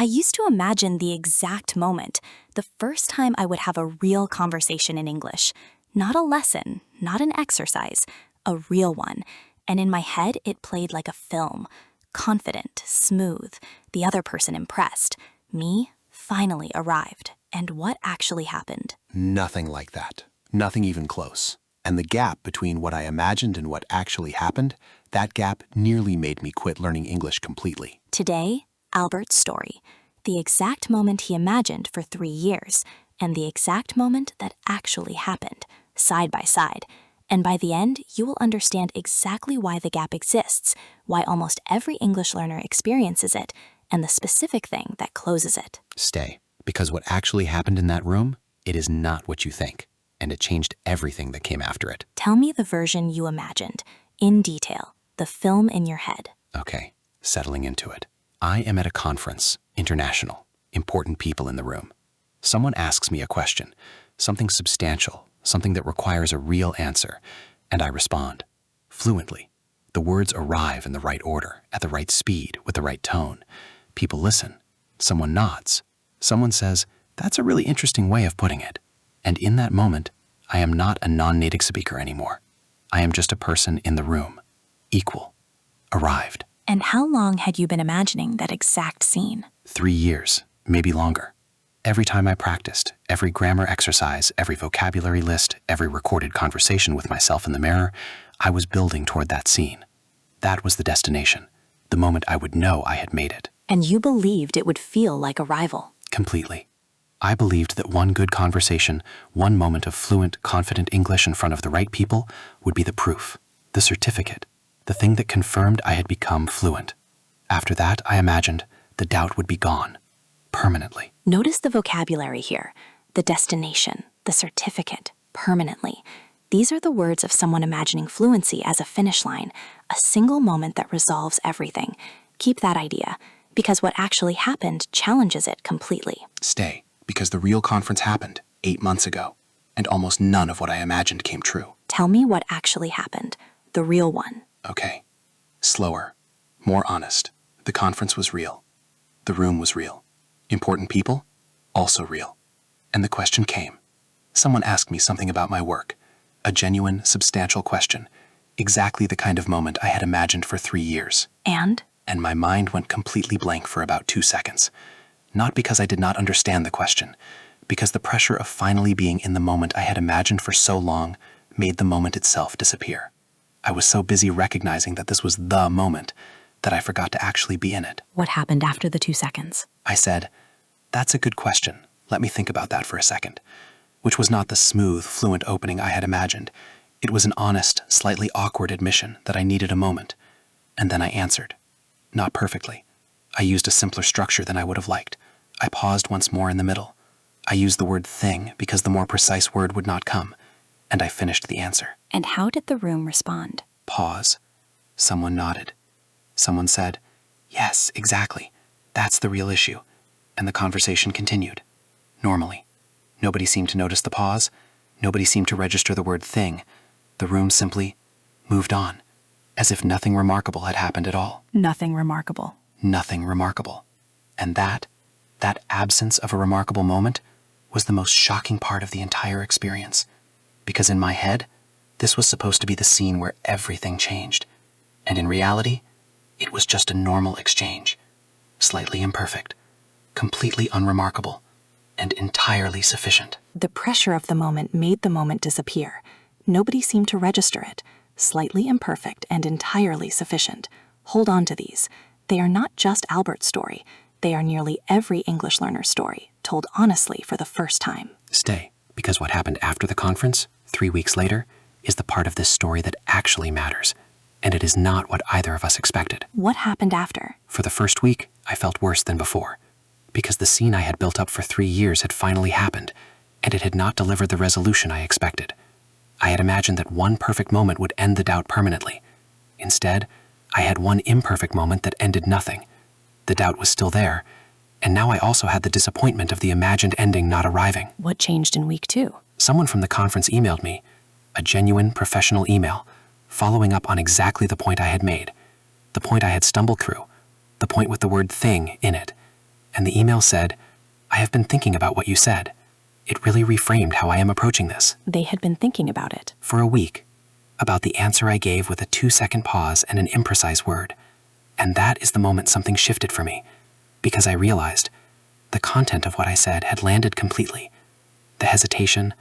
I used to imagine the exact moment, the first time I would have a real conversation in English. Not a lesson, not an exercise, a real one. And in my head, it played like a film. Confident, smooth, the other person impressed. Me finally arrived. And what actually happened? Nothing like that. Nothing even close. And the gap between what I imagined and what actually happened, that gap nearly made me quit learning English completely. Today, Albert's story. The exact moment he imagined for 3 years, and the exact moment that actually happened, side by side. And by the end, you will understand exactly why the gap exists, why almost every English learner experiences it, and the specific thing that closes it. Stay, because what actually happened in that room, it is not what you think, and it changed everything that came after it. Tell me the version you imagined, in detail, the film in your head. Okay, settling into it. I am at a conference, international, important people in the room. Someone asks me a question, something substantial, something that requires a real answer, and I respond fluently. The words arrive in the right order, at the right speed, with the right tone. People listen. Someone nods. Someone says, "That's a really interesting way of putting it." And in that moment, I am not a non-native speaker anymore. I am just a person in the room, equal, arrived. And how long had you been imagining that exact scene? 3 years, maybe longer. Every time I practiced, every grammar exercise, every vocabulary list, every recorded conversation with myself in the mirror, I was building toward that scene. That was the destination, the moment I would know I had made it. And you believed it would feel like arrival. Completely. I believed that one good conversation, one moment of fluent, confident English in front of the right people would be the proof, the certificate, the thing that confirmed I had become fluent. After that, I imagined the doubt would be gone, permanently. Notice the vocabulary here, the destination, the certificate, permanently. These are the words of someone imagining fluency as a finish line, a single moment that resolves everything. Keep that idea, because what actually happened challenges it completely. Stay, because the real conference happened 8 months ago, and almost none of what I imagined came true. Tell me what actually happened, the real one. Okay. Slower, more honest. The conference was real. The room was real. Important people, also real. And the question came. Someone asked me something about my work, a genuine, substantial question, exactly the kind of moment I had imagined for 3 years. And my mind went completely blank for about 2 seconds. Not because I did not understand the question, because the pressure of finally being in the moment I had imagined for so long made the moment itself disappear. I was so busy recognizing that this was the moment that I forgot to actually be in it. what happened after the 2 seconds? I said, "That's a good question. Let me think about that for a second," which was not the smooth, fluent opening I had imagined. It was an honest, slightly awkward admission that I needed a moment. And then I answered. Not perfectly. I used a simpler structure than I would have liked. I paused once more in the middle. I used the word thing because the more precise word would not come. And I finished the answer. And how did the room respond? Pause. Someone nodded. Someone said, "Yes, exactly. That's the real issue." And the conversation continued. Normally. Nobody seemed to notice the pause. Nobody seemed to register the word thing. The room simply moved on, as if nothing remarkable had happened at all. Nothing remarkable. Nothing remarkable. And that absence of a remarkable moment was the most shocking part of the entire experience. Because in my head, this was supposed to be the scene where everything changed. And in reality, it was just a normal exchange. Slightly imperfect, completely unremarkable, and entirely sufficient. The pressure of the moment made the moment disappear. Nobody seemed to register it. Slightly imperfect and entirely sufficient. Hold on to these. They are not just Albert's story. They are nearly every English learner's story, told honestly for the first time. Stay, because what happened after the conference, 3 weeks later, is the part of this story that actually matters. And it is not what either of us expected. What happened after? For the first week, I felt worse than before, because the scene I had built up for 3 years had finally happened, and it had not delivered the resolution I expected. I had imagined that one perfect moment would end the doubt permanently. Instead, I had one imperfect moment that ended nothing. The doubt was still there, and now I also had the disappointment of the imagined ending not arriving. What changed in week 2? Someone from the conference emailed me, a genuine, professional email, following up on exactly the point I had made, the point I had stumbled through, the point with the word thing in it. And the email said, "I have been thinking about what you said. It really reframed how I am approaching this." They had been thinking about it. For a week, about the answer I gave with a 2-second pause and an imprecise word. And that is the moment something shifted for me, because I realized the content of what I said had landed completely. The hesitation,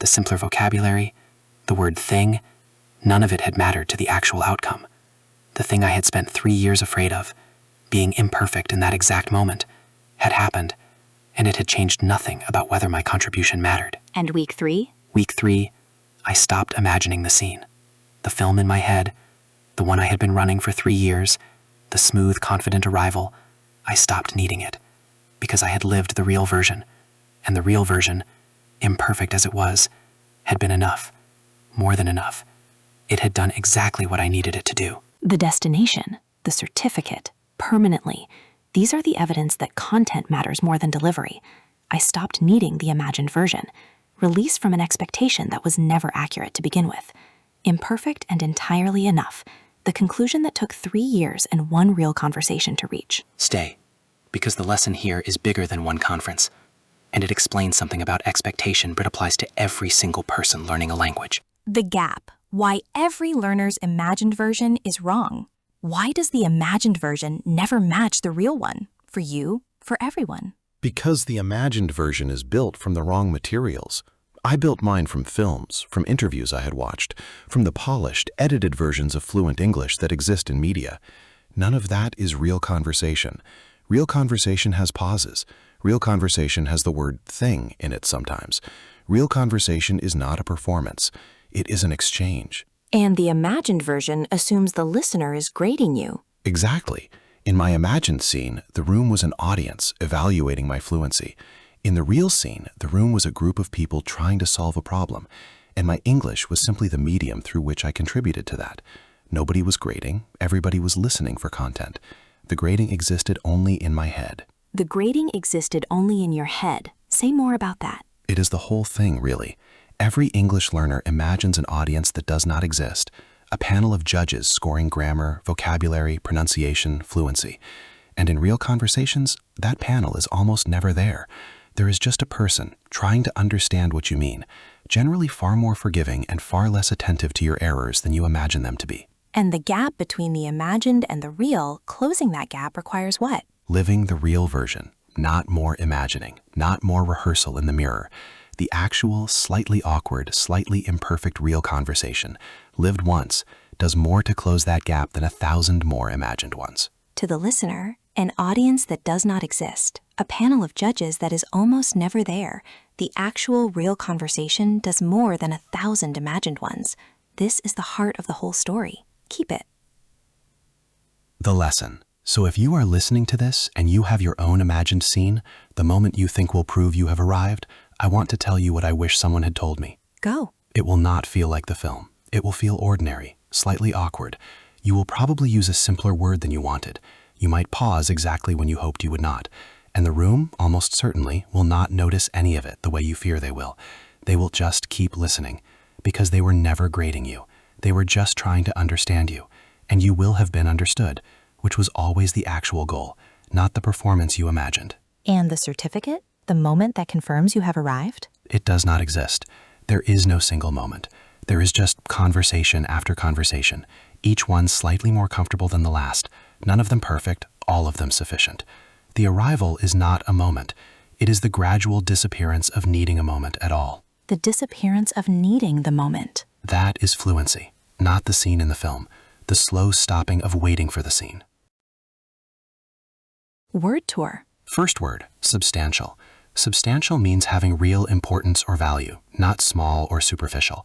the simpler vocabulary, the word thing, none of it had mattered to the actual outcome. The thing I had spent 3 years afraid of, being imperfect in that exact moment, had happened, and it had changed nothing about whether my contribution mattered. And week 3? Week 3, I stopped imagining the scene. The film in my head, the one I had been running for 3 years, the smooth, confident arrival, I stopped needing it, because I had lived the real version, and the real version, imperfect as it was, had been enough, more than enough. It had done exactly what I needed it to do. The destination, the certificate, permanently. These are the evidence that content matters more than delivery. I stopped needing the imagined version, released from an expectation that was never accurate to begin with. Imperfect and entirely enough, the conclusion that took 3 years and 1 real conversation to reach. Stay, because the lesson here is bigger than one conference, and it explains something about expectation but applies to every single person learning a language. The gap. Why every learner's imagined version is wrong. Why does the imagined version never match the real one? For you, for everyone. Because the imagined version is built from the wrong materials. I built mine from films, from interviews I had watched, from the polished, edited versions of fluent English that exist in media. None of that is real conversation. Real conversation has pauses. Real conversation has the word thing in it sometimes. Real conversation is not a performance. It is an exchange. And the imagined version assumes the listener is grading you. Exactly. In my imagined scene, the room was an audience evaluating my fluency. In the real scene, the room was a group of people trying to solve a problem, and my English was simply the medium through which I contributed to that. Nobody was grading, everybody was listening for content. The grading existed only in my head. The grading existed only in your head. Say more about that. It is the whole thing, really. Every English learner imagines an audience that does not exist, a panel of judges scoring grammar, vocabulary, pronunciation, fluency. And in real conversations, that panel is almost never there. There is just a person trying to understand what you mean, generally far more forgiving and far less attentive to your errors than you imagine them to be. And the gap between the imagined and the real, closing that gap requires what? Living the real version, not more imagining, not more rehearsal in the mirror. The actual, slightly awkward, slightly imperfect real conversation, lived once, does more to close that gap than 1,000 more imagined ones. To the listener, an audience that does not exist, a panel of judges that is almost never there. The actual, real conversation does more than 1,000 imagined ones. This is the heart of the whole story. Keep it. The lesson. So if you are listening to this and you have your own imagined scene, the moment you think will prove you have arrived, I want to tell you what I wish someone had told me. Go. It will not feel like the film. It will feel ordinary, slightly awkward. You will probably use a simpler word than you wanted. You might pause exactly when you hoped you would not. And the room, almost certainly, will not notice any of it the way you fear they will. They will just keep listening, because they were never grading you. They were just trying to understand you, and you will have been understood, which was always the actual goal, not the performance you imagined. And the certificate? The moment that confirms you have arrived? It does not exist. There is no single moment. There is just conversation after conversation, each one slightly more comfortable than the last, none of them perfect, all of them sufficient. The arrival is not a moment. It is the gradual disappearance of needing a moment at all. The disappearance of needing the moment. That is fluency, not the scene in the film, the slow stopping of waiting for the scene. Word tour. First word, substantial. Substantial means having real importance or value, not small or superficial.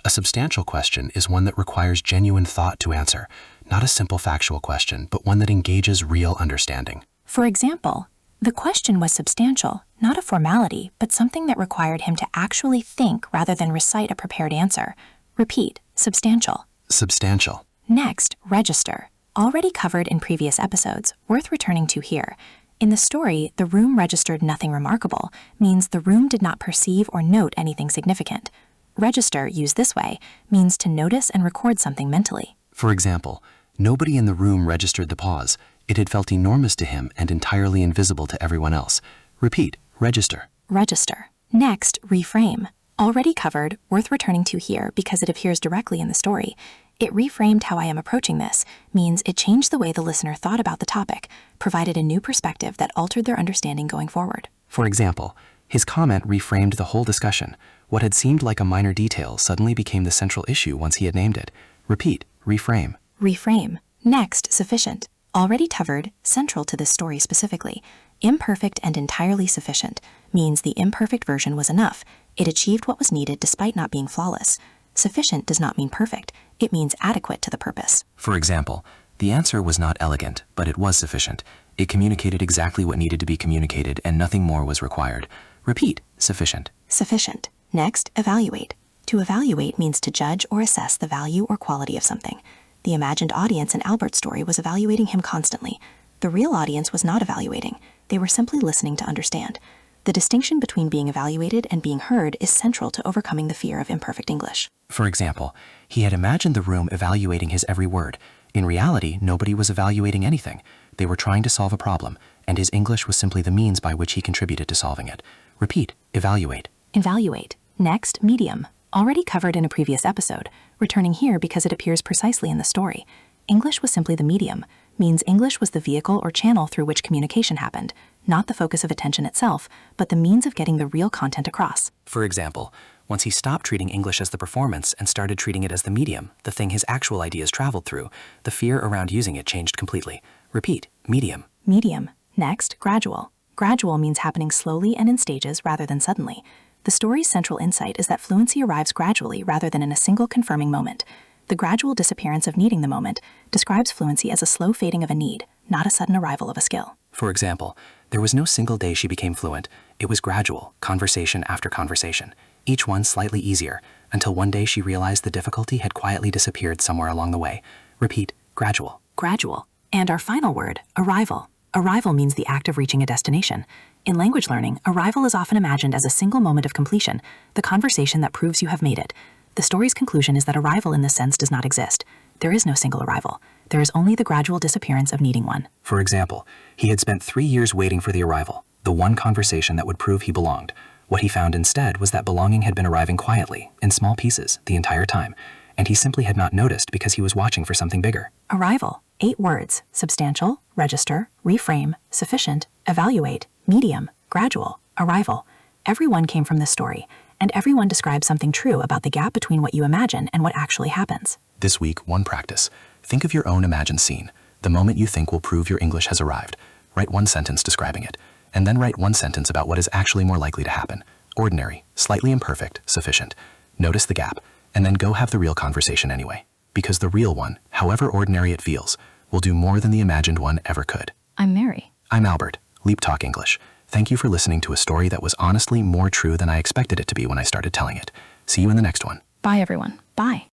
A substantial question is one that requires genuine thought to answer, not a simple factual question, but one that engages real understanding. For example, the question was substantial, not a formality, but something that required him to actually think rather than recite a prepared answer. Repeat, substantial. Substantial. Next, register. Already covered in previous episodes, worth returning to here. In the story, the room registered nothing remarkable, means the room did not perceive or note anything significant. Register, used this way, means to notice and record something mentally. For example, Nobody in the room registered the pause. It had felt enormous to him and entirely invisible to everyone else. Repeat, register. Register. Next, reframe. Already covered, worth returning to here because it appears directly in the story. It reframed how I am approaching this, means it changed the way the listener thought about the topic, provided a new perspective that altered their understanding going forward. For example, his comment reframed the whole discussion. What had seemed like a minor detail suddenly became the central issue once he had named it. Repeat, reframe. Reframe. Next, sufficient. Already covered, central to this story specifically. Imperfect and entirely sufficient means the imperfect version was enough. It achieved what was needed despite not being flawless. Sufficient does not mean perfect. It means adequate to the purpose. For example, the answer was not elegant, but it was sufficient. It communicated exactly what needed to be communicated and nothing more was required. Repeat, sufficient. Sufficient. Next, evaluate. To evaluate means to judge or assess the value or quality of something. The imagined audience in Albert's story was evaluating him constantly. The real audience was not evaluating. They were simply listening to understand. The distinction between being evaluated and being heard is central to overcoming the fear of imperfect English. For example, he had imagined the room evaluating his every word. In reality, nobody was evaluating anything. They were trying to solve a problem, and his English was simply the means by which he contributed to solving it. Repeat, evaluate. Evaluate. Next, medium. Already covered in a previous episode, returning here because it appears precisely in the story. English was simply the medium, means English was the vehicle or channel through which communication happened, not the focus of attention itself, but the means of getting the real content across. For example, once he stopped treating English as the performance and started treating it as the medium, the thing his actual ideas traveled through, the fear around using it changed completely. Repeat, medium. Medium. Next, gradual. Gradual means happening slowly and in stages rather than suddenly. The story's central insight is that fluency arrives gradually rather than in a single confirming moment. The gradual disappearance of needing the moment describes fluency as a slow fading of a need, not a sudden arrival of a skill. For example, there was no single day she became fluent. It was gradual, conversation after conversation, each one slightly easier, until one day she realized the difficulty had quietly disappeared somewhere along the way. Repeat, gradual. Gradual. And our final word, arrival. Arrival means the act of reaching a destination. In language learning, arrival is often imagined as a single moment of completion, the conversation that proves you have made it. The story's conclusion is that arrival in this sense does not exist. There is no single arrival. There is only the gradual disappearance of needing one. For example, he had spent 3 years waiting for the arrival, the one conversation that would prove he belonged. What he found instead was that belonging had been arriving quietly, in small pieces, the entire time, and he simply had not noticed because he was watching for something bigger. Arrival. 8 words: substantial, register, reframe, sufficient, evaluate, medium, gradual, arrival. Everyone came from this story, and everyone describes something true about the gap between what you imagine and what actually happens. This week, one practice. Think of your own imagined scene, the moment you think will prove your English has arrived. Write one sentence describing it, and then write one sentence about what is actually more likely to happen. Ordinary, slightly imperfect, sufficient. Notice the gap, and then go have the real conversation anyway. Because the real one, however ordinary it feels, will do more than the imagined one ever could. I'm Mary. I'm Albert, LeapTalk English. Thank you for listening to a story that was honestly more true than I expected it to be when I started telling it. See you in the next one. Bye, everyone. Bye.